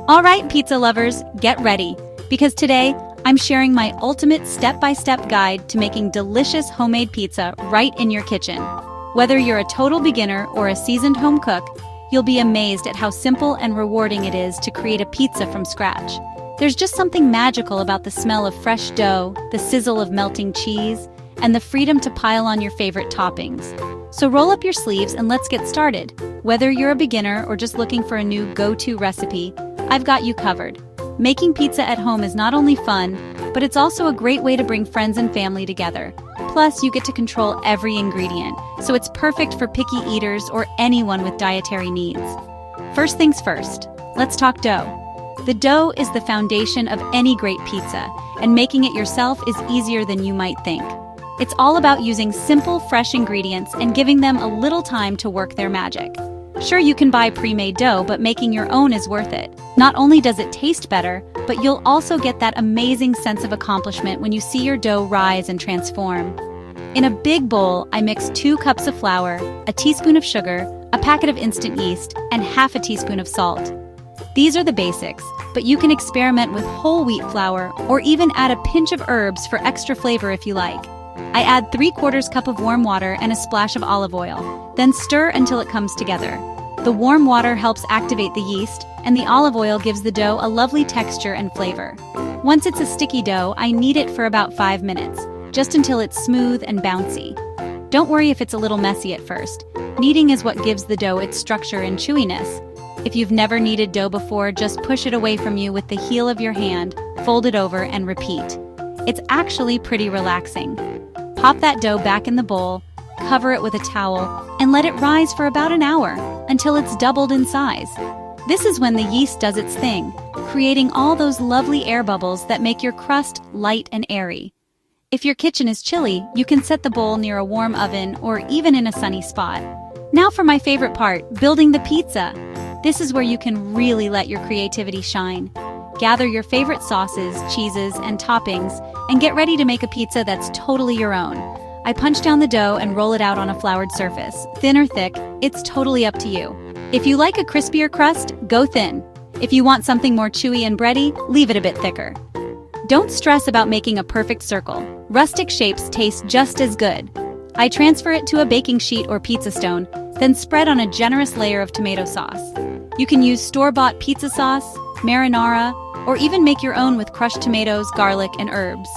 Alright, pizza lovers, get ready, because today I'm sharing my ultimate step-by-step guide to making delicious homemade pizza right in your kitchen. Whether you're a total beginner or a seasoned home cook, you'll be amazed at how simple and rewarding it is to create a pizza from scratch. There's just something magical about the smell of fresh dough, the sizzle of melting cheese, and the freedom to pile on your favorite toppings. So roll up your sleeves and let's get started. Whether you're a beginner or just looking for a new go-to recipe, I've got you covered. Making pizza at home is not only fun, but it's also a great way to bring friends and family together. Plus, you get to control every ingredient, so it's perfect for picky eaters or anyone with dietary needs. First things first, let's talk dough. The dough is the foundation of any great pizza, and making it yourself is easier than you might think. It's all about using simple, fresh ingredients and giving them a little time to work their magic. Sure, you can buy pre-made dough, but making your own is worth it. Not only does it taste better, but you'll also get that amazing sense of accomplishment when you see your dough rise and transform. In a big bowl, I mix 2 cups of flour, a teaspoon of sugar, a packet of instant yeast, and half a teaspoon of salt. These are the basics, but you can experiment with whole wheat flour or even add a pinch of herbs for extra flavor if you like. I add 3/4 cup of warm water and a splash of olive oil, then stir until it comes together. The warm water helps activate the yeast, and the olive oil gives the dough a lovely texture and flavor. Once it's a sticky dough, I knead it for about 5 minutes, just until it's smooth and bouncy. Don't worry if it's a little messy at first. Kneading is what gives the dough its structure and chewiness. If you've never kneaded dough before, just push it away from you with the heel of your hand, fold it over, and repeat. It's actually pretty relaxing. Pop that dough back in the bowl, cover it with a towel, and let it rise for about an hour, until it's doubled in size. This is when the yeast does its thing, creating all those lovely air bubbles that make your crust light and airy. If your kitchen is chilly, you can set the bowl near a warm oven or even in a sunny spot. Now for my favorite part, building the pizza. This is where you can really let your creativity shine. Gather your favorite sauces, cheeses, and toppings, and get ready to make a pizza that's totally your own. I punch down the dough and roll it out on a floured surface. Thin or thick, it's totally up to you. If you like a crispier crust, go thin. If you want something more chewy and bready, leave it a bit thicker. Don't stress about making a perfect circle. Rustic shapes taste just as good. I transfer it to a baking sheet or pizza stone, then spread on a generous layer of tomato sauce. You can use store-bought pizza sauce, marinara, or even make your own with crushed tomatoes, garlic, and herbs.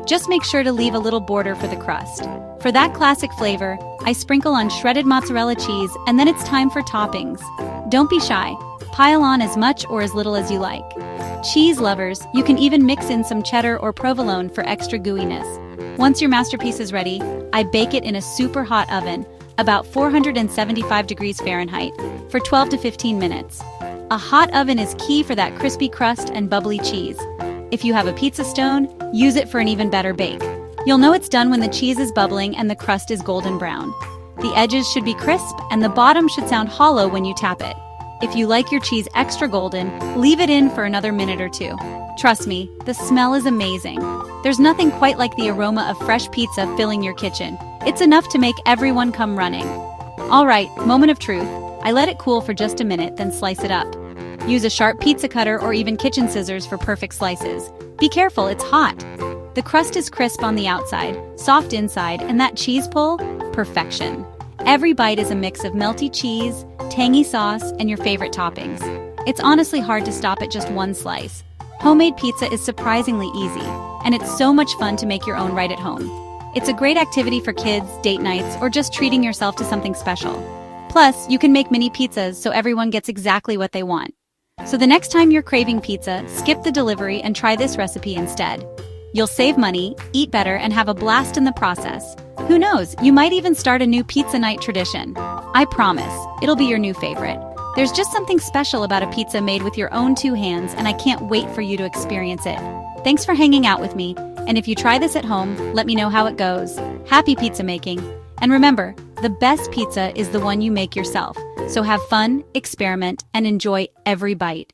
Just make sure to leave a little border for the crust. For that classic flavor, I sprinkle on shredded mozzarella cheese, and then it's time for toppings. Don't be shy. Pile on as much or as little as you like. Cheese lovers, you can even mix in some cheddar or provolone for extra gooiness. Once your masterpiece is ready, I bake it in a super hot oven, about 475 degrees Fahrenheit, for 12 to 15 minutes. A hot oven is key for that crispy crust and bubbly cheese. If you have a pizza stone, use it for an even better bake. You'll know it's done when the cheese is bubbling and the crust is golden brown. The edges should be crisp and the bottom should sound hollow when you tap it. If you like your cheese extra golden, leave it in for another minute or 2. Trust me, the smell is amazing. There's nothing quite like the aroma of fresh pizza filling your kitchen. It's enough to make everyone come running. Alright, moment of truth. I let it cool for just a minute, then slice it up. Use a sharp pizza cutter or even kitchen scissors for perfect slices. Be careful, it's hot. The crust is crisp on the outside, soft inside, and that cheese pull? Perfection. Every bite is a mix of melty cheese, tangy sauce, and your favorite toppings. It's honestly hard to stop at just one slice. Homemade pizza is surprisingly easy, and it's so much fun to make your own right at home. It's a great activity for kids, date nights, or just treating yourself to something special. Plus, you can make mini pizzas so everyone gets exactly what they want. So the next time you're craving pizza, skip the delivery and try this recipe instead. You'll save money, eat better, and have a blast in the process. Who knows, you might even start a new pizza night tradition. I promise, it'll be your new favorite. There's just something special about a pizza made with your own 2 hands, and I can't wait for you to experience it. Thanks for hanging out with me, and if you try this at home, let me know how it goes. Happy pizza making! And remember, the best pizza is the one you make yourself. So have fun, experiment, and enjoy every bite.